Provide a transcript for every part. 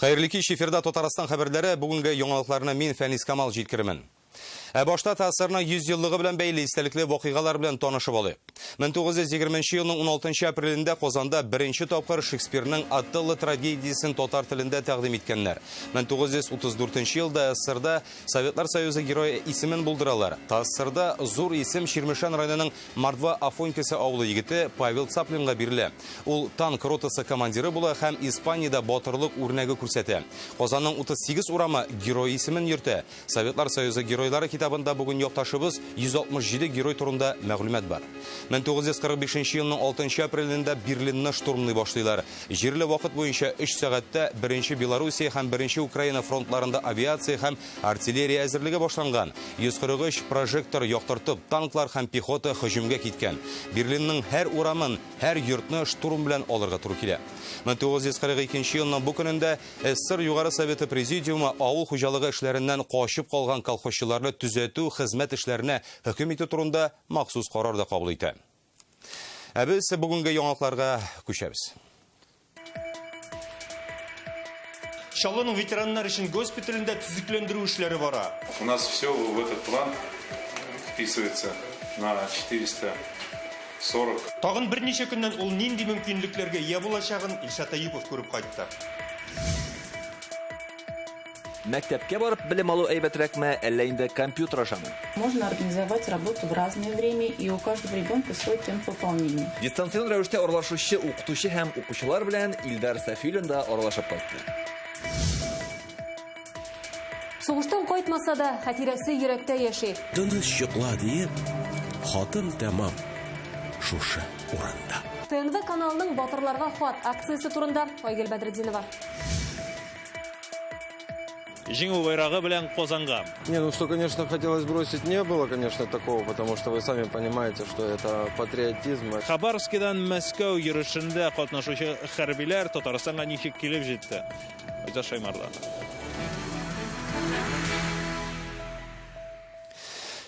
Хайырлы кич, эфирда Татарстан хәбәрләре, бүгенге яңалыкларны мин Фәнис Камал җиткермен. Башта тасырның 100 еллыгы белән бәйле истәлекле вакыйгалар белән танышып алыйк. 1920 елның 16 апрелендә Казанда беренче тапкыр Шекспирның Аттылы трагедиясен татар телендә тәкъдим иткәннәр. 1934 елда СССРда Советлар Союзы герое исемен булдыралар. Тасырда зур исем Ширмешан районының Мордва Афонькасы авылы егете Павел Цаплинга бирелә. Ул танк ротасы командиры була һәм Испаниядә батырлык үрнәге күрсәтә. Казанның 38 урамы герой исемен йөртә. Советлар Союзы геройлары китабында бүген якташыбыз 167 герой турында мәгълүмат бар. 1945 елның 6 апрелендә Берлинны штурмлый башлыйлар. Җирле вакыт буенча 3 сәгатьтә 1 Белоруссия һәм 1 Украина фронтларында авиация һәм артиллерия әзерлеге башланган. 143 прожектор яктыртып, танклар һәм пехота һөҗүмгә киткән. Берлинның һәр урамын, һәр йортны штурм белән алырга туры килә. 1942 елның бу көнендә СССР Югары Советы Президиумы авыл хуҗалыгы эшләреннән качып калган колхозчыларны түзәтү хезмәт эшләренә хөкем итү турында махсус карар да кабул итә. Без бүгенге яңалыкларга күчәбез. Шаллының ветераннар өчен госпиталендә төзекләндерү эшләре бара. У нас все в этот план вписывается на 440. Тагын берничә көннән ул нинди мөмкинлекләргә ия булачагын Илшат Аюпов күреп кайтты. Мәктәпкә барып белем алу әйбәтрәкме, әллә инде компьютер ашамы? Можно организовать работу в разное время, и у каждого ребенка свой темп выполнения. Дистанцион рәвештә аралашучы укытучы һәм укучылар белән Илдар Сафилин да аралашып кайтты. Сугыштан кайтмаса да, хатирәсе йөрәктә яши. Тыныч йокла диеп, хатын тәмам шушы урында. ТНВ каналының Батырларга хат акциясе турында Айгөл Бәдретдинова. Җиңү байрагы белән Казанга. Не, ну что, конечно, хотелось бросить, не было, конечно, такого, потому что вы сами понимаете, что это патриотизм. Хабаровскидан Мәскәү йөрешендә катнашучы хәрбиләр Татарстанга ничек килеп җитте? Айза Шаймарда.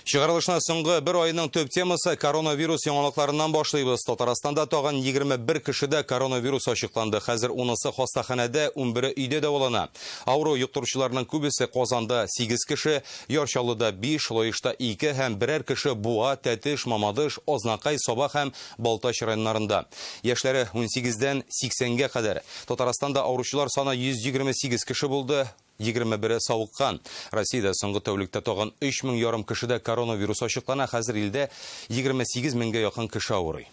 Чыгарылышына соңгы бер айның төп темасы коронавирус яңалыкларыннан башлыйбыз. Татарстанда тагын 21 кешедә коронавирус ачыкланды. Хәзер 10-сы хастаханәдә, 11-е өйдә дәвалана. Авыру йоктыручыларның күбесе Казанда 8 кеше, Ярчаллыда 5, Лоешта 2 һәм берәр кеше Буа, Тәтеш, Мамадыш, Ознакай, Соба һәм Балтач районнарында. Яшьләре 18-дән 80-гә кадәр. Татарстанда авыручылар саны 128 кеше булды. 21-е савыккан. Россиядә соңгы тәүлектә тагын 3,5 кешедә коронавирус ачыклана. Хәзер илдә 28 меңгә якын кеше авырый.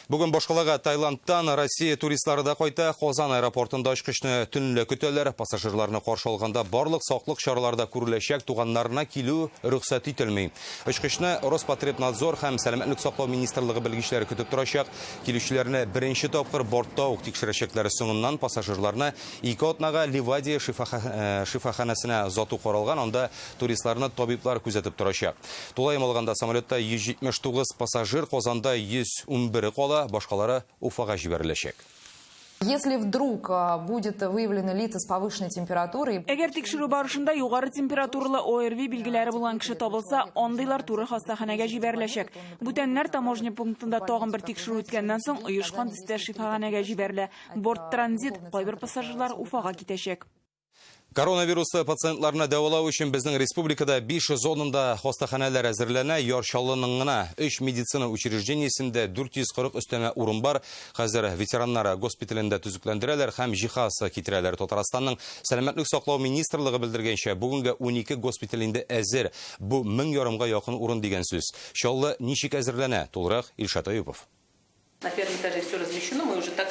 Бүген башкалага Таиландтан Россия туристлары да кайта. Казан аэропортында очкычны төнлә көтәләр. Пассажирларны каршы алганда барлык саклык чараларда күреләчәк, туганнарына килү рөхсәт ителми. Очкычны Роспотребнадзор һәм Сәламәтлек саклау министрлыгы белгечләре көтеп торачак. Килүчеләрне беренче тапкыр бортта ук тикшерәчәкләр, соңыннан пассажирларны 2 атнага Ливадия шифаханәсенә озату каралган. Анда туристларны табиблар күзәтеп торачак. Тулайым алганда самолетта 179 пассажир, Казанда 111 кала. Башкалары Уфага җибәреләчәк. Если вдруг будет выявлены лица с повышенной температурой... Әгәр тикшерү барышында югары температуралы ОРВИ билгеләре булган кеше табылса, андыйлар туры хастаханәгә җибәреләчәк. Бүтәннәр таможня пунктында тагын бер тикшерү үткәннән соң оешкан төстә шифаханәгә җибәрелә. Борт транзит, кайбер пассажирлар Уфага китәчәк. Коронавирусты пациентларны дәвалау өчен безнең республикада 5 зонында хастаханәләр әзерләнә. Ярчаллының гына 3 медицина учреждениесендә 440 өстәмә урын бар. Хәзер ветераннар госпиталендә төзекләндерәләр һәм җиһаз китерәләр. Татарстанның Сәламәтлек саклау министрлыгы белдергәнчә, бүгенге 12 госпиталендә әзер. Бу 1000 якын урын дигән сүз. Чаллы ничек әзерләнә? Тулырак Илшат Аюпов. На первом этаже все размещено, мы уже так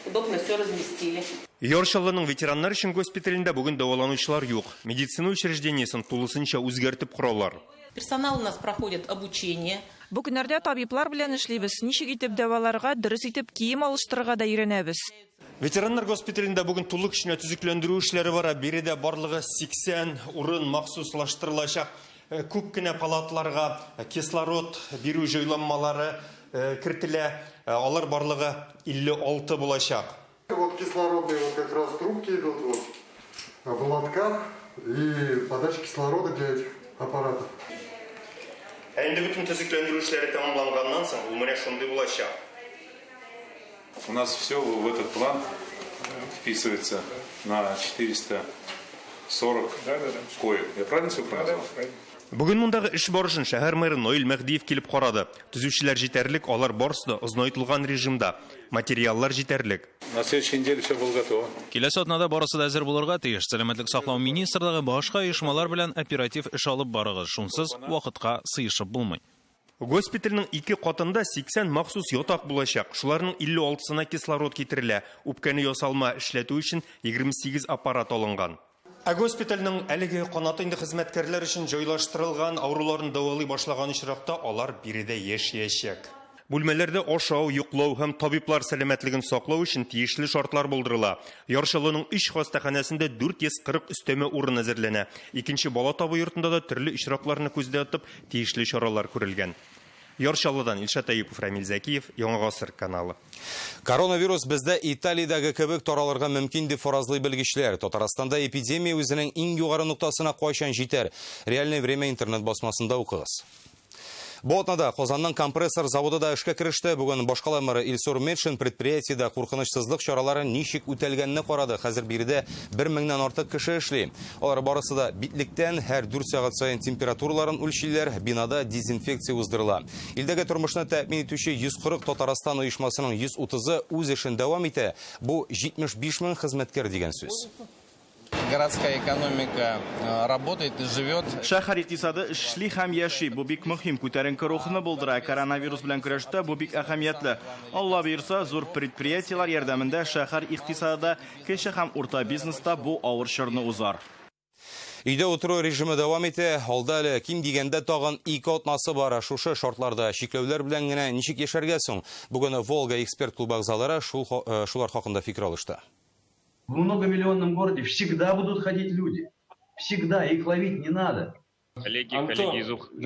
удобно все разместили. Ярчаллының ветераннар өчен госпиталендә бүген дәваланучылар юк. Медицина учреждениесен тулысынча үзгәртеп коралар. Персонал у нас проходит обучение. Бу көннәрдә табиблар белән эшлибез. Ничек итеп дәваларга, дөрес итеп кием алыштырырга да өйрәнәбез. Ветераннар госпиталендә бүген тулы кешенә төзекләндерү эшләре бара. Биредә барлыгы 80 урын махсуслаштырылачак. Күп кенә палатларга кислород бирү җайланмалары кертелә. Алар барлыгы 56 булачак. Вот кислородные вот как раз трубки идут вот в лотках и подача кислорода для этих аппаратов. Инде бүтән төзекләндерү эшләре тәмамланганнан соң ул менә шундый булачак. У нас все в этот план вписывается на 440 коек. Я правильно все понял? Бүген мондагы эш барышын шәһәр мэры Ноэль Мәхдиев килеп карады. Төзүчеләр җитәрлек, алар барысы да озынайтылган режимда. Материаллар җитәрлек. На следующей неделе все было готово. Киләсе атнада барысы да әзер булырга тиеш. Сәламәтлек саклау министрлыгы башка оешмалар белән оператив эш алып барыгыз. Шунсыз вакытка сыешып булмый. Госпитальнең 2 катында 80 махсус ятак булачак. Шуларның 56-сына кислород китерелә. Үпкәне ясалма эшләтү өчен 28 аппарат алынган. Госпитальнең әлеге канаты инде хезмәткәрләр өчен җайлаштырылган, авыруларын дәвалый башлаган очракта алар биредә яшәячәк. Бүлмәләрдә ашау, йоклау һәм табиблар сәламәтлеген саклау өчен тиешле шартлар булдырыла. Яршалының 3 хастаханәсендә 440 өстәмә урын әзерләнә. Икенче бала табу йортында да төрле очракларны күздә тотып тиешле чаралар күрелгән. Яршалыдан Илшат Әюпов, Рамил Зәкиев, Яңа Гасыр каналы. Коронавирус бездә Италиядәге кебек таралырга мөмкин дип фаразлый белгечләр. Татарстанда эпидемия үзенең иң югары нуктасына кайчан җитәр? Реальное время интернет басмасында укыгыз. Ботнада Казанның компрессор заводы да эшкә кереште. Бүген башкаламыры Илсур Медшин предприятиедә куркынычсызлык чаралары ничек үтәлгәнне карады. Хәзер биредә 1000-нән артык кеше эшли. Алар барысы да битлектән һәр 4 сәгать саен температураларын үлчиләр, бинада дезинфекция уздырыла. Илдәге тормышны тәэмин итүче 140 Татарстан оешмасының 130-ы үз эшен дәвам итә. Бу 75 мең хезмәткәр дигән сүз. Городская экономика работает и живет. Шәһәр икътисады эшли һәм яши. Бу бик мөһим. Күтәренке рухны булдыра. Коронавирус белән көрәштә бу бик әһәмиятле. Алла бирса, зур предприятиелар ярдәмендә шәһәр икътисадында, кече һәм урта бизнеста бу авыр чорны узар. Өйдә утыру режимы дәвам итә. Алда әле ким дигәндә тагын 2 атнасы бар. Шушы шартларда чикләүләр белән генә ничек яшәргә соң? Бүген Волга эксперт клубы әгъзалары шулар хакында фикер алышты. В многомиллионном городе всегда будут ходить люди. Всегда. Их ловить не надо. Коллеги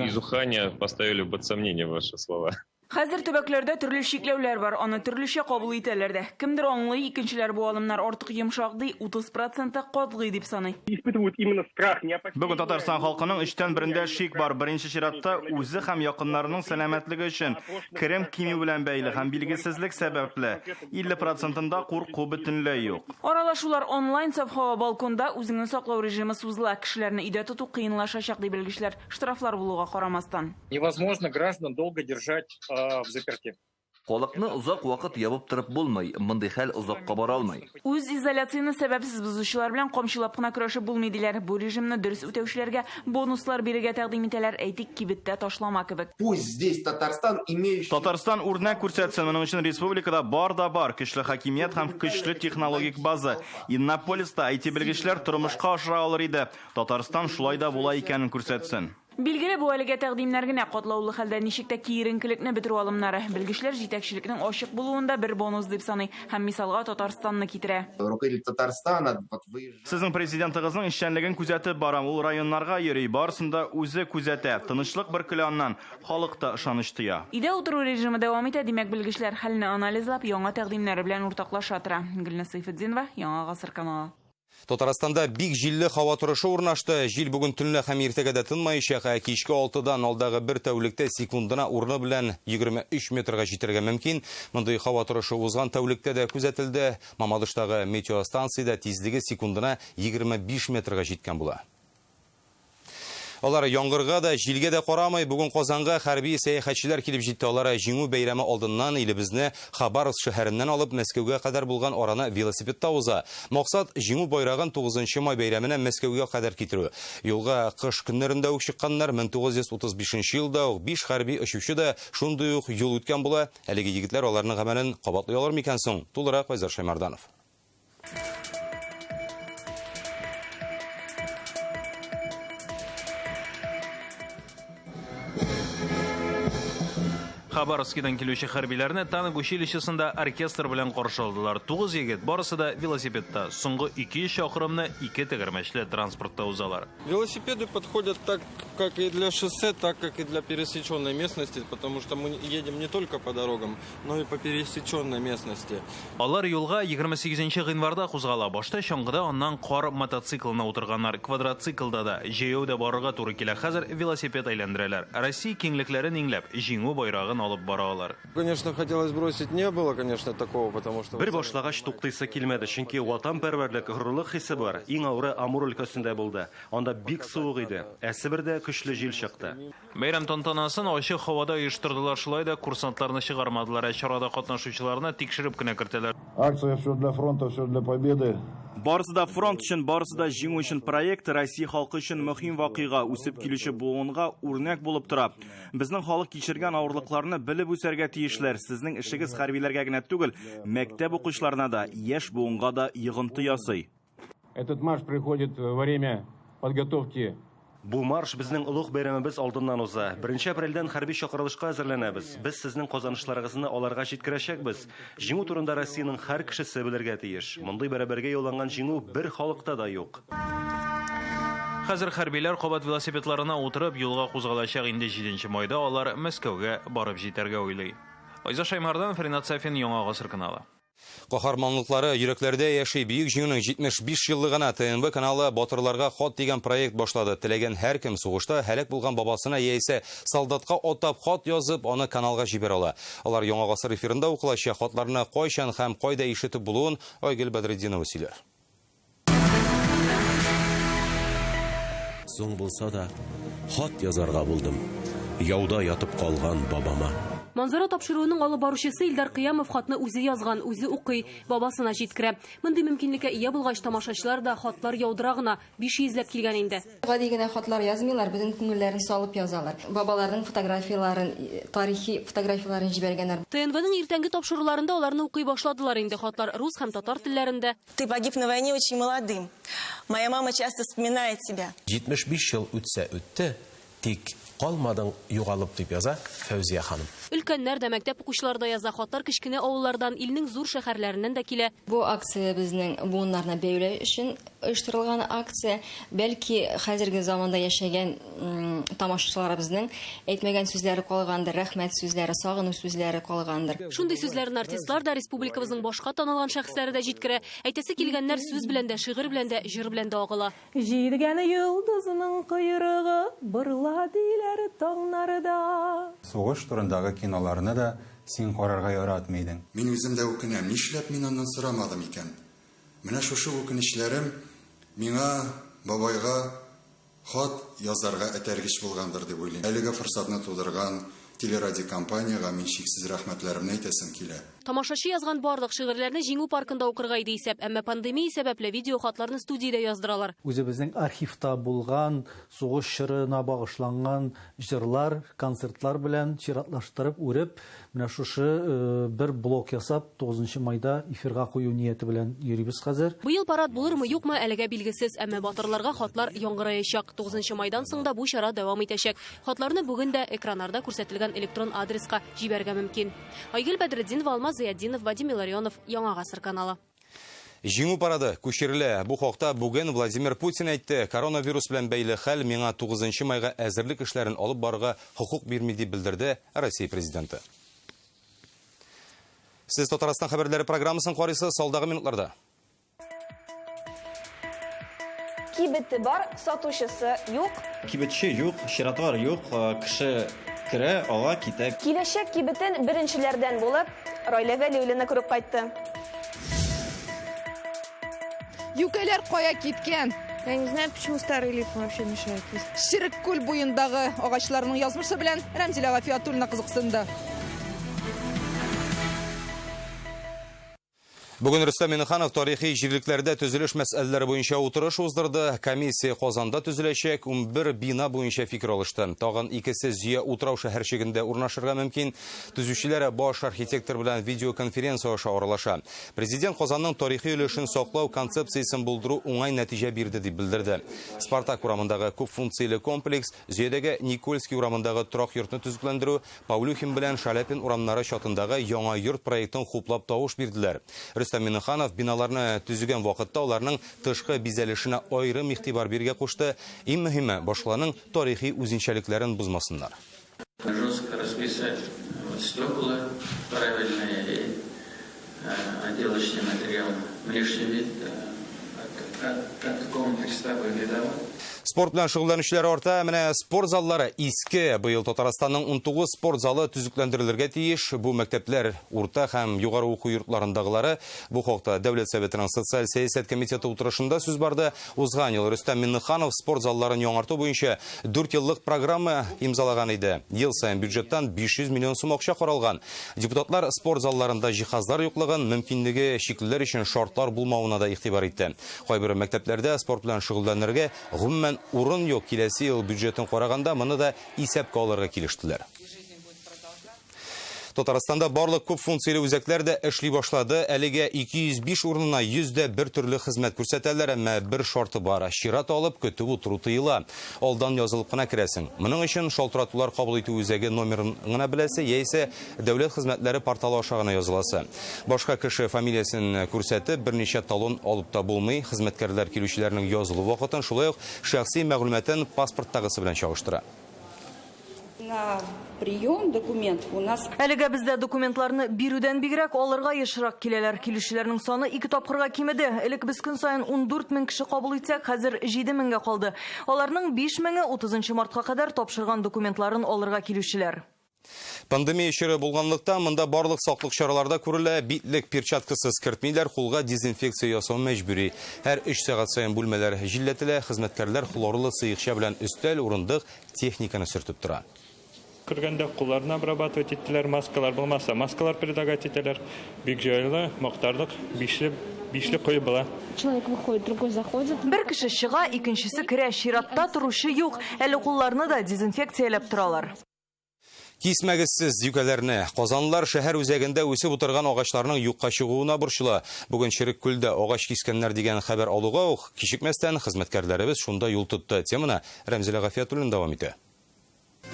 из Уханя поставили под сомнение ваши слова. Хәзер төбәкләрдә төрле шикләүләр бар, аны төрлечә кабул итәләр дә. Кемдер аңлый, икенчеләр бу алымнар артык йомшак ди, 30% катгый дип саный. Бүген Татарстан халкының 3тән 1-дә шик бар. Беренче чиратта үзе һәм якыннарының сәламәтлеге өчен керем кимү белән бәйле һәм билгесезлек сәбәпле 50%-нда курку бөтенләй юк. Аралашулар онлайн сафхава балконда үзеңне саклау режимы сузыла. Кешеләрне өйдә тоту кыенлашачак ди белгечләр. Штрафлар булуга карамастан. Невозможно граждан долго держать в заперти. Халыкны узак вакыт ябып торып булмый, мондый хәл узакка бара алмый. Үз изоляцияны сәбәпсез бузучылар белән камчылап кына көрәшеп булмый диләр. Бу режимны дөрес үтәүчеләргә бонуслар бирергә тәкъдим итәләр, әйтик, кибеттә ташлама кебек. Пусть здесь Татарстан имеющий... Татарстан үрнәк күрсәтсен, моның өчен республикада бар да бар, көчле хакимият һәм көчле технологик база. Иннополиста IT белгечләр тормышка ашыра алыр иде. Татарстан шулай да була икәнен күрсәтсен. Билгеле, бу әлегә тәкъдимнәр генә катлаулы хәлдә ничек тә киеренкелекне бетерү алымнары. Белгечләр җитәкчелекнең ачык булуында бер бонус дип саный һәм мисалга Татарстанны китерә. Руководитель Татарстана Сезнең президентыгызның эшчәнлеген күзәтеп барам. Ул районнарга йөри, барысында үзе күзәтә. Тынычлык беркеләннән халыкта ышаныч тыя. Өйдә утыру режимы дәвам итә, димәк белгечләр хәлне анализлап, яңа тәкъдимнәре белән уртаклаша тора. Гөлнә Сайфетдинова, Яңа Гасыр каналы. Татарстанда бик җилле һава торышы урнашты. Җил бүген төнлә һәм иртәгә дә тынмаячак, кичке 6-дан алдагы 1 тәүлектә секундына урны белән 23 метрга җитәргә мөмкин. Мондый һава торышы узган тәүлектә дә күзәтелде. Мамадыштагы метеостанциядә тизлеге секундына 25 метрга җиткән була. Алар яңгырга да, җилгә дә карамый, бүген Казанга хәрби сәяхәтчеләр килеп җитте. Алар җиңү бәйрәме алдыннан илебезне Хабаровск шәһәреннән алып Мәскәүгә кадәр булган араны велосипедта уза. Максат җиңү байрагын 9 май бәйрәменә Мәскәүгә кадәр китерү. Юлга кыш көннәрендә үк чыкканнар. 1935 елда ук 5 хәрби очучы да шундый ук юл үткән була. Әлеге егетләр аларның гамәлен кабатлый алыр микән соң? Тулырак Айзар Шаймарданов. Хабаровскидан килүче хәрбиләрне танк училищесында оркестр белән каршы алдылар. 9 егет, барысы да велосипедта. Соңгы 2 чакрымны 2 тегәрмәчле транспортта узалар. Велосипеды подходят так как и для шоссе, так как и для пересеченной местности, потому что мы едем не только по дорогам, но и по пересеченной местности. Алар юлга 28 гыйнварда кузгала. Башта чаңгыда, аннан кар мотоциклына утырганнар, квадроциклда да, җәяүдә барырга туры килә. Хәзер велосипед әйләндерәләр. Россия киңлекләрен иңләп, җиңү байрагын алып баралар. Конечно, хотелось бросить, не было, конечно, такого, потому что... Бер башлагач туктыйсы килмәде, чөнки ватанпәрвәрлек, горурлык хисе бар. Иң авыры Амур өлкәсендә булды. Анда бик суык иде. Себердә көчле җил чыкты. Бәйрәм тантанасын ачык һавада оештырдылар, шулай да курсантларны чыгармадылар. Чарада катнашучыларны тикшереп кенә кертәләр. Акция «Все для фронта, все для победы». Барысы да фронт өчен, барысы да җиңү өчен проект Россия халкы өчен мөһим вакыйга, үсеп килүче буынга үрнәк булып тора. Безнең халык кичергән авырлыкларны белеп үсәргә тиешләр. Сезнең эшегез хәрбиләргә генә түгел, мәктәп укучыларына да, яшь буынга да йогынты ясый. Этот марш приходит во время подготовки. Бу марш безнең улуг бәйрәмебез алдыннан уза. 1 апрельдән хәрби чакырылышка әзерләнәбез. Без сезнең казанышларыгызны аларга җиткерәчәкбез. Җиңү турында Россиянең һәр кешесе белергә тиеш. Мондый бәрабәргә юлланган җиңү бер халыкта да юк. Хәзер хәрбиләр кабат велосипедларына утырып юлга кузгалачак. Инде 7 майда алар Мәскәүгә барып җитәргә уйлый. Айза Шаймардан, Фаринат Сафин, Яңа Гасыр каналы. Каһарманлыклары йөрәкләрдә яши бөек җиңүнең 75 еллыгына ТНВ каналы батырларга хат дигән проект башлады. Теләгән һәркем сугышта һәлак булган бабасына яисә солдатка атап хат язып, аны каналга җибәрә ала. Алар Яңа Гасыр эфирында укылачак хатларны кайчан һәм кайда ишетеп булуын Айгөл Бәдретдинова сөйләр. Соң булса да, хат язарга булдым. Яуда ятып калган бабама. Манзара тапшыруының алып баручысы Илдар Кыямов хатны үзе язган, үзе укый, бабасына җиткерә. Мондый мөмкинлеккә ия булгач, тамашачылар да хатлар яудыра гына 500 килгән инде. Гади генә хатлар язмыйлар, бүтән күңелләрен салып язалар. Бабаларның фотографияларын, тарихи фотографияларын җибәргәннәр. ТНВның иртәнге тапшыруларында аларны укый башладылар инде, хатлар рус һәм татар телләрендә. Ты погиб на войне очень молодым. Моя мама часто вспоминает тебя. 75 ел үтсә үтте, тик калмадың югалып дип яза Фәүзия ханым. Өлкәннәр дә, мәктәп укучылары да яза, хатлар кечкенә авыллардан, илнең зур шәһәрләреннән дә килә. Бу акция безнең буыннарны бәйләү өчен оештырылган акция. Бәлки хәзерге заманда яшәгән тамашачыларыбызның әйтмәгән сүзләре калгандыр, рәхмәт сүзләре, сагыну сүзләре калгандыр. Шундый сүзләрне артистлар да, республикабызның башка танылган шәхесләре дә җиткерә. Әйтәсе килгәннәр сүз белән дә, шигырь белән дә, җыр белән дә агыла. Җиргән йолдызның койрыгы бырла диләр таңнарда. Сугыш турындагы киноларны да син карарга яратмыйдың. Мин үзем дә үкенәм, нишләп мин аннан сорамадым икән? Менә шушы үкенечләрем миңа, бабайга хат язарга этәргеч булгандыр дип уйлыйм. Әлеге форсатны тудырган телерадиокомпанияга мин чиксез рәхмәтләремне әйтәсем килә. Тамашачы язган барлык шигырьләрне җиңү паркында укырга иде исәп, әмма пандемия сәбәпле видео хатларны студиядә яздыралар. Үзебезнең архивта булган, сугыш чорына багышланган җырлар, концертлар белән чиратлаштырып, үреп, менә шушы бер блок ясап, 9 майда эфирга кую нияте белән йөрибез хәзер. Быел парад булырмы, юкмы, әлегә билгесез, әмма батырларга хатлар яңгыраячак. 9 майдан соң да бу чара дәвам итәчәк. Хатларны бүген дә экраннарда күрсәтелгән электрон адреска җибәргә мөмкин. Айгөл Бәдретдинова, Алмаз Зияддинов, Вадим Илларионов, Яңа Гасыр каналы. Җиңү парады күчерелә. Бу хакта бүген Владимир Путин әйтте. Коронавирус белән бәйле хәл миңа 9 майга әзерлек эшләрен алып барырга хокук бирми дип белдерде Россия президенты. Сез Татарстан хәбәрләре программасын карыйсыз салдагы минутларда. Кибеті бар, сатушысы юк. Кибетче юк, чиратлар юк, кеше керә, ала китә. Киләчәк кибетен беренчеләрдән булып, Райла Вәлиуллина күреп кайтты. Юкәләр кая киткән? Я не знаю, почему старый лип вообще мешает. Ширек күл буендагы агачларның язмышы белән Рәмзилә Гафиятуллина кызыксынды. Бүген Рөстәм Миңнеханов тарихи җирлекләрдә төзелеш мәсьәләләре буенча утырыш уздырды. Комиссия Казанда төзеләчәк 11 бина буенча фикер алышты. Тагын икесе Зөя утрау шәһәрчегендә урнашырга мөмкин. Төзүчеләр баш архитектор белән видеоконференция аша аралаша. Президент Казанның тарихи өлешен саклау концепциясын булдыру уңай нәтиҗә бирде дип белдерде. Спартак урамындагы күп функцияле комплекс, Зөядәге Никольский урамындагы торак йортны төзекләндерү, Павлюхин белән Шаляпин урамнары чатындагы яңа йорт проектын хуплап тавыш бирделәр. Рөстәм Миннеханов биналарны төзегән вакытта аларның тышкы бизәлешенә аерым игътибар бирергә кушты. Иң мөһиме, башкаланың тарихи үзенчәлекләрен бузмасыннар. Жестко расписать стекла, правильный отделочный материал, внешний вид, как комплекста выглядел. Спорт белән шөгыльләнүчеләр арта, менә спорт заллары иске. Быел Татарстанның 19 спорт залы төзекләндерелергә тиеш. Бу мәктәпләр урта һәм югары уку йортларындагылары. Бу хакта Дәүләт Советының социаль сәясәт комитеты утырышында сүз барды. Узган ел Рөстәм Миннеханов спорт залларын яңарту буенча 4 еллык программа имзалаган иде. Ел саен бюджеттан 500 миллион сум акча каралган. Депутатлар спорт залларында җиһазлар юклыгын, мөмкинлеге чиклеләр өчен шартлар булмавына да игътибар итте. Кайбер мәктәпләрдә спорт белән шөгыльләнергә гомумән урын юк. Киләсе ел бюджетын караганда моны да исәпкә алырга килештеләр. Татарстанда барлык күп функцияле үзәкләр дә эшли башлады. Әлегә 205 урынына 101 төрле хезмәт күрсәтәләр, әмма бер шарты бар. Чират алып көтү утыру тыела. Алдан язылып кына керәсең. Моның өчен шалтыратулар кабул итү үзәге номерын гына беләсе, яисә дәүләт хезмәтләре порталы аша гына языласы. Башка кеше фамилиясын күрсәтеп, берничә талон алып та булмый. Хезмәткәрләр килүчеләрнең язылу вакытын, шулай ук шәхси мәгълүматын паспорттагысы белән чагыштыра. На прием документов у нас... Әлегә бездә документларны бирүдән бигрәк алырга ешрак киләләр. Килүчеләрнең саны 2 тапкырга кимеде. Элек без көн саен 14 мең кеше кабул итсәк, хәзер 7 меңгә калды. Аларның 5 меңе 30 мартка кадәр тапшырган документларын алырга килүчеләр. Пандемия чоры булганлыктан монда барлык саклык чараларда күрелә. Битлек перчаткасыз кертмиләр, кулга дезинфекция ясау мәҗбүри. Һәр 3 сәгать саен бүлмәләр җилләтелә, хезмәткәрләр хлорлы сыйыкча белән өстәл, урындык техниканы сөртеп тора. Кырганда кулларны обрабатывать иттеләр, маскалар булмаса, маскалар предлагать итәләр. Бик җайлы, мактарлык, бишле кой була. Человек выходит, другой заходит. Бер кеше чыга, икенчесе керә. Чиратта торучы юк. Әле кулларны да дезинфекцияләп торалар. Кисмәгезсез юкәләрне. Казанлылар шәһәр үзәгендә үсеп утырган агачларның юкка чыгуына борчыла. Бүген Череккүлдә агач кискәннәр дигән хәбәр алуга ук кичекмәстән хезмәткәрләребез шунда юл тотты. Теманы Рәмзилә Гафиятуллин дәвам итә.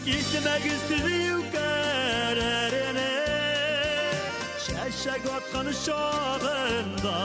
Кисмәгезсез юкәләрне шәшәк аткан шагында.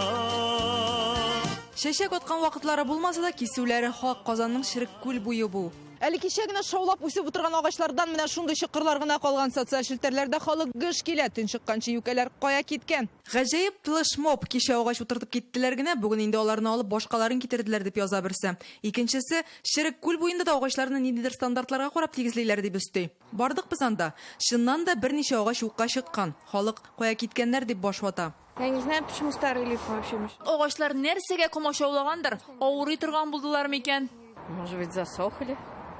Шәшәк аткан вакытлары булмаса да кисүләре хак. Казанның Череккүл буе бу. Әле кичә генә шаулап үсеп утырган агачлардан менә шундый чыкырлар гына калган. Социаль челтәрләрдә халык гыш килә, төн чыкканчы юкәләр кая киткән. Гаҗәеп флешмоб. Кичә агач утыртып киттеләр генә, бүген инде аларны алып башкаларын китерделәр дип яза берсе. Икенчесе, Череккүл буенда да агачларны ниндидер стандартларга карап тигезлиләр дип өсти. Бардык без анда. Чыннан да берничә агач юкка чыккан. Халык кая киткәннәр дип баш вата. Я не знаю, почему старый лиф вообще мешает. Агачлар нәрсәгә комачаулагандыр? Авырый торган булдылар микән? Может быть, засохли?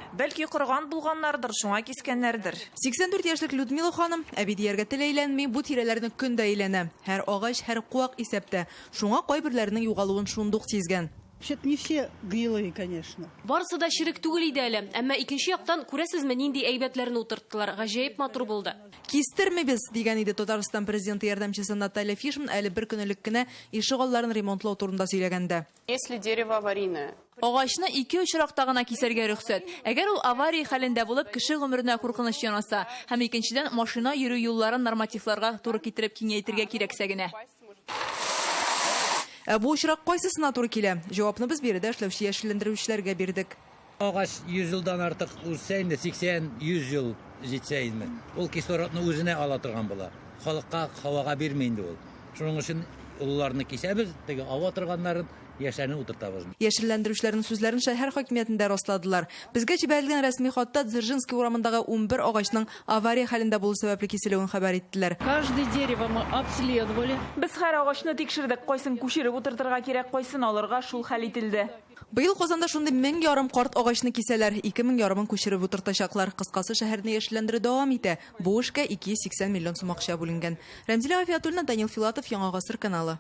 Бәлки кырган булганнардыр, шуңа кискәннәрдер. 84 яшьлек Людмила ханым әби дияргә теләйләнми, бу тирәләрне көндә әйләнә. Һәр агач, һәр куак исәптә. Шуңа кайберләренең югалуын шундук сизгән. Вообще-то не все гнилые, конечно. Барысы да ширек түгел иде әле, әмма икенче яктан күрәсезме нинди әйбәтләрне утырттылар. Гаҗәеп матур булды. Кистермебез дигән иде Татарстан президенты ярдәмчесе Наталья Фишман әле бер көнлек кенә ишек алларын ремонтлау турында сөйләгәндә. Если дерево аварийное. Агачны 2 очракта гына кисәргә рөхсәт. Әгәр ул авария хәлендә булып, кеше гомеренә куркыныч янаса, һәм икенчедән машина йөрү юлларын нормативларга туры китереп киңәйтергә кирәксә генә. Бу очрак кайсысына туры килә? Җавапны без биредә эшләүче яшелләндерүчеләргә бирдек. Агач 100 елдан артык үсә инде, 80-100 ел җитсә инде. Ул кислородны үзенә ала торган була. Халыкка һавага бирмәй инде ул. Шуның өчен улларны кисәбез, теге ава торганнарын яшәне утыртабыз. Яшелләндерүчеләрнең сүзләрен шәһәр хакимиятендә расладылар. Безгә җибәрелгән рәсми хатта Дзержинский урамындагы 11 агачның авария хәлендә булу сәбәпле киселүен хәбәр иттеләр. Каждое дерево мы обследовали. Без һәр агачны тикшердек, кайсын күчереп утыртырга кирәк, кайсын алырга, шул хәл ителде. Быел Казанда шундый 1000 ярым карт агачны кисәләр, 2000 ярымын күчереп утыртачаклар. Кыскасы шәһәрне яшелләндерү дәвам итә. Бу эшкә 280 миллион сум акча бүленгән. Рәмзилә Гафиятуллина, Данил Филатов, Яңа гасыр каналы.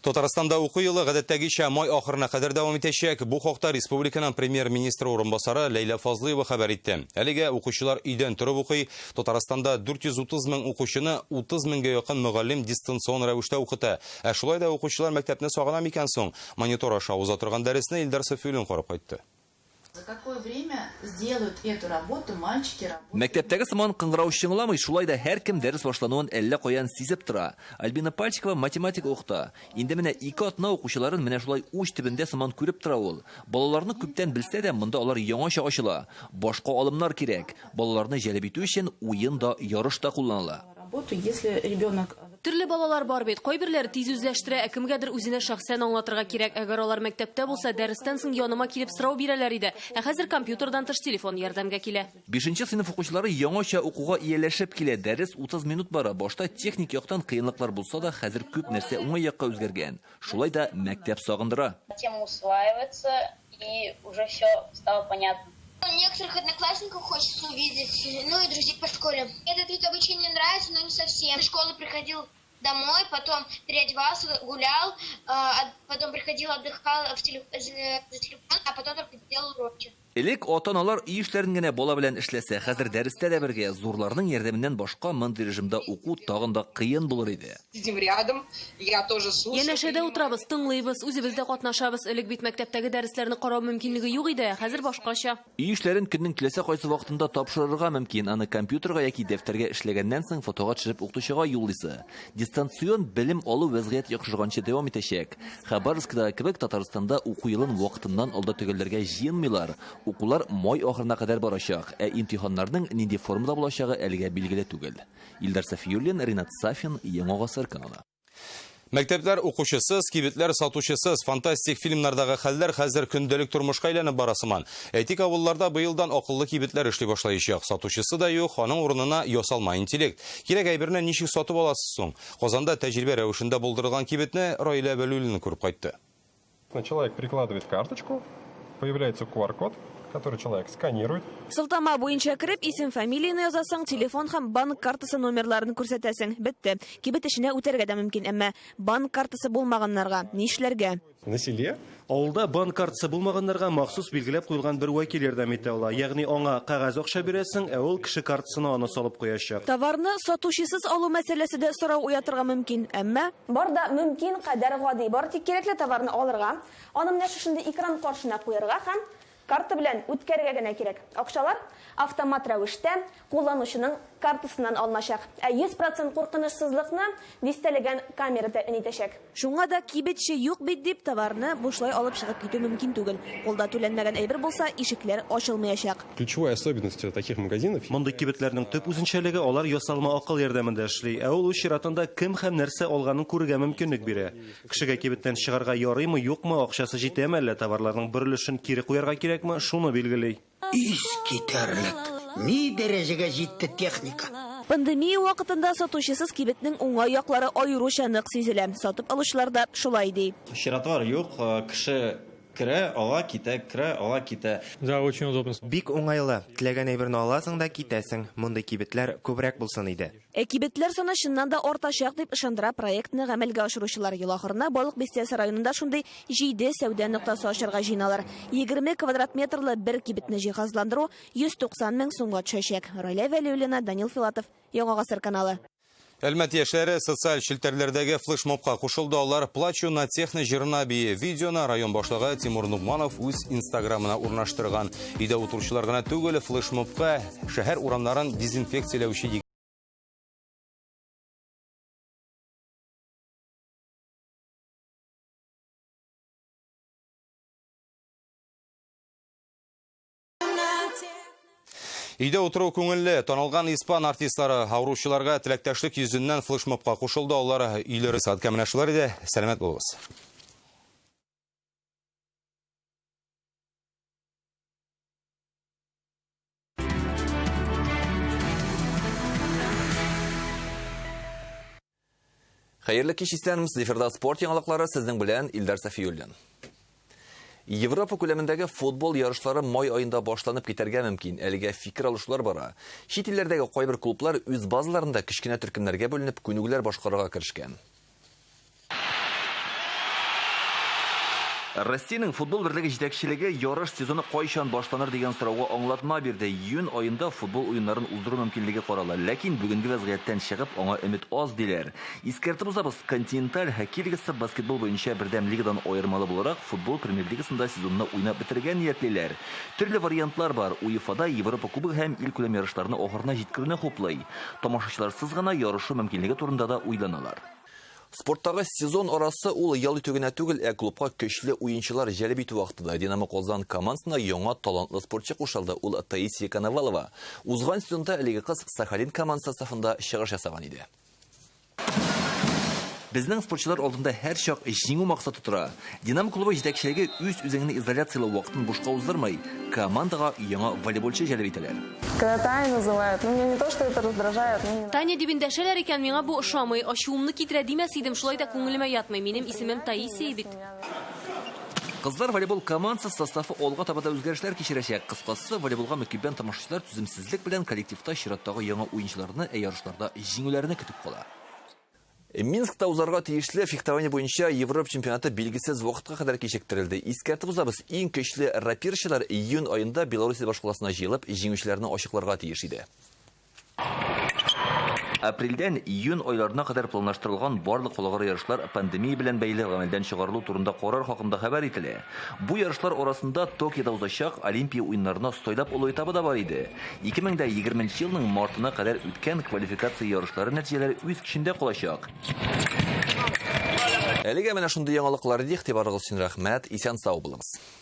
Татарстанда уку елы гадәттәгечә май ахырына кадәр дәвам итәчәк. Бу хакта республиканың премьер-министры орынбасары Ләйлә Фазлыева хәбәр итте. Әлегә укучылар өйдән торып укый. Татарстанда 430 мең укучыны 30 меңгә якын мөгаллим дистанцион рәвештә укыта. Ә шулай да укучылар мәктәпне сагына микән соң? Монитор аша уза торган дәресне Илдар Сафиуллин карап кайтты. За какое время сделают эту работу мальчики? Мәктәптәге сыман кыңгырау чыңламый, шулай да һәркем дәрес башлануын әллә каян сизеп тора. Альбина Пальчикова математик укыта. Инде менә 2 атна укучыларын менә шулай уч төбендә сыман күреп тора ул. Балаларны күптән белсә дә, монда алар яңача ачыла. Башка алымнар кирәк. Балаларны җәлеп итү өчен уен да, ярыш та кулланыла. Если ребенок... Төрле балалар бар бит. Кайберләр тиз үзләштерә, ә кемгәдер үзенә шәхсән аңлатырга кирәк. Әгәр алар мәктәптә булса, дәрестән соң яныма килеп сорау бирәләр иде. Ә хәзер компьютердан тыш телефон ярдәмгә килә. 5нче сыйныф укучылары яңача укуга ияләшеп килә. Дәрес 30 минут бара. Башта техник яктан кыенлыклар булса да, хәзер күп нәрсә уңай якка үзгәргән. Шулай да мәктәп сагындыра. Тема усваивается, и уже все стало понятно. Некоторых одноклассников хочется увидеть, ну и друзей по школе. Этот вид обучения нравится, но не совсем. В школу приходил домой, потом переодевался, гулял, потом приходил, отдыхал за телефон, а потом только делал уроки. Элек ата-аналар үй эшләрен генә бала белән эшләсә, хәзер дәрестә дә бергә, зурларның ярдәменнән башка мондый режимда уку тагын да кыен булыр иде. Сидим рядом, я тоже слушаю. Янәшәдә утырабыз, тыңлыйбыз, үзебез дә катнашабыз. Элек бит мәктәптәге дәресләрне карау мөмкинлеге юк иде, хәзер башкача. Үй эшләрен көннең киләсе кайсы вакытында тапшырырга мөмкин. Аны компьютерга яки дәфтәргә эшләгәннән соң фотога төшереп укытучыга юллыйсы. Дистанцион белем алу вазгыять яхшырганчы дәвам итәчәк. Хабаровскда кебек Татарстанда уку елын вакытыннан алда төгәлләргә җыенмыйлар. Укулар май ахырына кадәр барачак, ә имтиханнарның нинди формада булачагы әлегә билгеле түгел. Илдар Сафиуллин, Ринат Сафин, Яңа Гасыр каналы. Мәктәпләр укучысыз, кибетләр сатучысыз, фантастик фильмнардагы хәлләр хәзер көндәлек тормышка әйләнеп барасыман. Әйтик, авылларда быелдан акыллы кибетләр эшли башлаячак. Сатучысы да юк, аның урынына ясалма интеллект. Кирәк әйберне ничек сатып аласыз соң? Казанда тәҗрибә рәвешендә булдырылган кибетне Раилә Бәлүлина күреп кайтты. Человек прикладывает карточку, появляется QR-код, который человек сканирует. Сылтама буенча кереп, исем, фамилияны язасың, телефон һәм банк картасы номерларын күрсәтәсең. Бетте. Кибет эшенә үтәргә дә мөмкин, әмма банк картасы булмаганнарга ни эшләргә? На селе Авылда банк картасы булмаганнарга махсус билгеләп куелган бер вәкил ярдәм итә ала. Ягъни аңа кагаз акча бирәсең, ә ул кеше картасына аны салып куячак. Товарны сатучысыз алу мәсьәләсе дә сорау уятырга мөмкин, әмма барда мөмкин кадәр гади бар, тик кирәкле товарны алырга, аны менә шушында экран каршына куярга һәм карта белән үткәргә генә кирәк. Акчалар автомат рәвештә кулланучының картасыннан алыначак. 100% куркынычсызлыкны дистәлегән камерада итәчәк. Шуңа да кибетче юк бит дип товарны бушлай алып чыгып китү мөмкин түгел. Кулда түләнмәгән әйбер булса, ишекләр ачылмаячак. Ключевая особенность таких магазинов. Мондый кибетләрнең төп үзенчәлеге алар ясалма акыл ярдәмендә эшли. Ә ул чиратында кем һәм нәрсә алганын күрергә мөмкинлек бирә. Кешегә кибеттән чыгарга ярыймы, юкмы, акчасы җитәме, әллә товарларның бер өлешен кире куярга кирәкме, шуны билгеләй. Искитерлек. Ни дәрәҗәгә җитте техника? Пандемия вакытында сатучысыз кибетнең уңай яклары аеруча нык сизелә. Сатып алучылар да шулай ди. Чиратлар юк, кеше керә, ала китә, керә, ала китә. Да, очень удобно. Бик уңайлы. Теләгән әйберне аласың да китәсең. Мондай кибетләр күбрәк булсын иде. Кибетләр саны чыннан да артачак дип ышандыра проектны гамәлгә ашыручылар. Ел ахырына Балык Бистәсе районында шундый 7 сәүдә ноктасы ачарга җыйналар. 20 квадрат метрлы бер кибетне җиһазландыру 190 мең сумга төшәчәк. Раилә Вәлиуллина, Данил Филатов, Яңа Гасыр каналы. Әлмәт яшьләре социаль челтәрләрдәге флешмобка кушылды. Алар «Плачу на техно җырына бие» видеоны район башлыгы Тимур Нугманов үз инстаграмына урнаштырган. Өйдә утыручылар гына түгел, флешмобка шәһәр урамнарын дезинфекцияләүче Өйдә утыру күңелле. Танылган испан артистлары авыручыларга теләктәшлек йөзеннән флешмобка кушылды. Алар өйләре сәгатькә менә шулар иде. Сәламәт булыгыз. Хәерле кич исәнмез. Эфирда спорт яңалыклары сезнең белән Илдар Сафиуллин. Европа күләмендәге футбол ярышлары май айында башланып китәргә мөмкин. Әлегә фикер алышулар бара. Чит илләрдәге кайбер клублар үз базаларында кичкенә төркемнәргә бүленеп күнегүләр башкарырга керешкән. Россиянең футбол берлеге җитәкчелеге ярыш сезоны кайчан башланыр дигән сорауга аңлатма бирде. Июнь аенда футбол уеннарын уздыру мөмкинлеге карала, ләкин бүгенге вазгыяттан чыгып, аңа өмет аз диләр. Искәртеп узабыз, континенталь хоккей лигасы баскетбол буенча бердәм лигадан аермалы буларак футбол премьер лигасында сезонны уйнап бетергән ниятлеләр. Төрле вариантлар бар. УЕФАда Европа кубогы һәм ил күләм ярышларны ахырына җиткерүне хуплый. Тамашачыларсыз гына ярышу мөмкинлеге турында да уйланалар. Спорттагы сезон арасы ул ял итүгенә түгел, клубка көчле уенчылар җәлеп итү вакытында Динамо Казан командасына яңа талантлы спортчы кушылды. Ул Таисия Коновалова. Узган сезонда әлеге кыз Сахалин командасы сафында чыгыш ясаган иде. Безнең спортчылар алдында һәр чак җиңү максаты тора. Динамо клубы җитәкчелеге үз-үзеңне изоляциялы вакытын бушка уздырмый, командага яңа волейболчы җәлеп итәләр. Когда Таня называют, меня не то, что это раздражает, Таня дибендәшәләр икән, миңа бу ошамый, ачуымны китерә димәс идем, шулай да күңелемә ятмый. Минем исемем Таисия бит. Кызлар волейбол командасы составы алга таба да үзгәрешләр кичерәчәк. Кыскасы, волейболга мөкиббән тамашачылар түземсезлек белән коллективта чираттагы яңа уенчыларны ярышларда җиңүләрне көтеп кала. Минскта узарга тиешле фехтование буенча Европа чемпионаты билгесез вакытка кадәр кичектерелде. Искәртеп узабыз, иң көчле рапирчылар июнь аенда Белоруссия башкаласына җыелып, җиңүчеләрне ачыкларга тиеш иде. Апрельдән июнь айларына кадәр планлаштырылган барлык халыкара ярышлар пандемия белән бәйле гамәлдән чыгарылу турында карар хакында хәбәр ителә. Бу ярышлар арасында Токиода узачак Олимпия уеннарына стойлап олы этабы да бар иде. 2020 елның мартына кадәр үткән квалификация ярышлары нәтиҗәләре үз көчендә калачак. Әлегә менә шундый яңалыклар ди, игътибарыгыз өчен рәхмәт, исән сау булыгыз.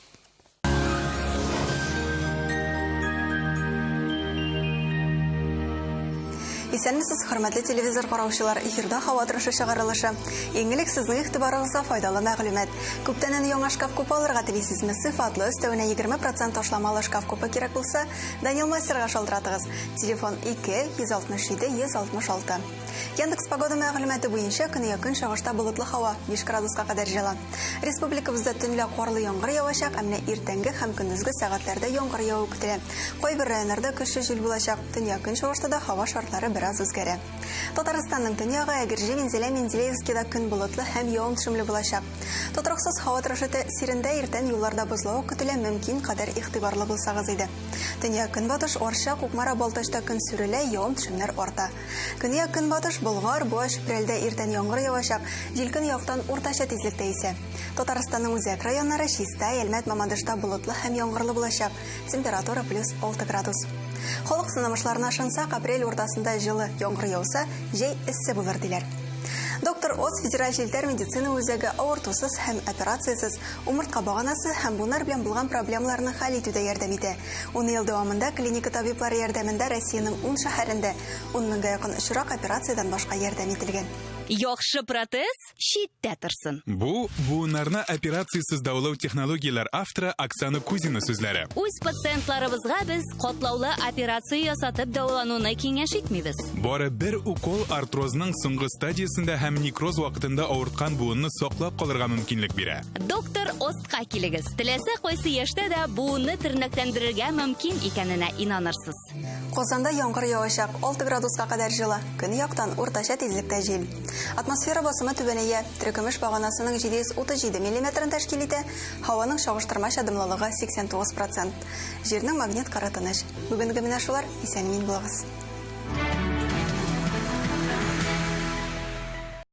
Исәнмесез, хөрмәтле телевизор караучылар, эфирда һава торышы чыгарылышы. Иңелек сезнең игътибарыгызга файдалы мәгълүмат. Күптәннән яңа шкаф купы алырга телисезме? Сыйфатлы, өстәвенә 20% ташламалы шкаф купы кирәк булса, Данил Мастерга шалтыратыгыз. Телефон 2-167-166. Яндекс погода мәгълүматы буенча көньяк чыгышта болытлы һава 5 градуска кадәр җыла. Республикабызда төнлә карлы яңгыр явачак, әмма иртәнге һәм көндезге сәгатьләрдә яңгыр яву көтелә. Кайбер районнарда көчле җил булачак. Төньяк чыгышта да һава шартлары бераз үзгәрә. Татарстанның төньягы Әгерҗе, Мензелә-Мензелеевскида көн болытлы һәм явым-төшемле булачак. Тотрыксыз һава торышы тәэсирендә иртән юлларда бозлау көтелә, мөмкин кадәр игътибарлы булсагыз иде. Төньяк көнбатыш Арча, Кукмара, Балтачта көн сүрелә, явым-төшемнәр арта. Көньяк көнбатыш Болгар, Буаш, Прәлдә иртән яңгыр явачак, җил көньяктан уртача тизлектә исә. Татарстанның үзәк районнары Чиста, Әлмәт, Мамадышта болытлы һәм яңгырлы булачак. Температура +6 градус. Халык сынамышларына ышансак, апрель уртасында җылы яңгыр яуса, җәй эссе булыр диләр. Доктор Оз федераль җилтәр медицина үзәге авыртусыз һәм операциясыз умыртка баганасы һәм булар белән булган проблемаларны хәл итүдә ярдәм итә. 10 ел дәвамында клиника табиблары ярдәмендә Россиянең 10 шәһәрендә 10 меңгә якын очрак операциядан башка ярдәм ителгән. Яхшы протез читтә торсын. Бу буыннарны операциясыз дәвалау технологияләр авторы Оксана Кузина сүзләре. Үз пациентларыбызга без катлаулы операция ясатып дәвалануны киңәш итмибез. Бары бер укол артрозның соңгы стадиясында һәм некроз вакытында авырткан буынны саклап калырга мөмкинлек бирә. Доктор Остка килегез. Теләсә кайсы яшьтә дә буынны тернәкләндерергә мөмкин икәненә инанырсыз. Казанда яңгыр явачак, 6 градуска кадәр җыла. Көньяктан уртача тизлектә җил. Атмосфера басымы түбәнәя, төркемеш баганасының 737 мм тәшкил итә, һаваның чагыштырмача дымлылыгы 89%. Җирнең магнит кары тыныч. Бүгенге менә шулар, исән-мин булыгыз.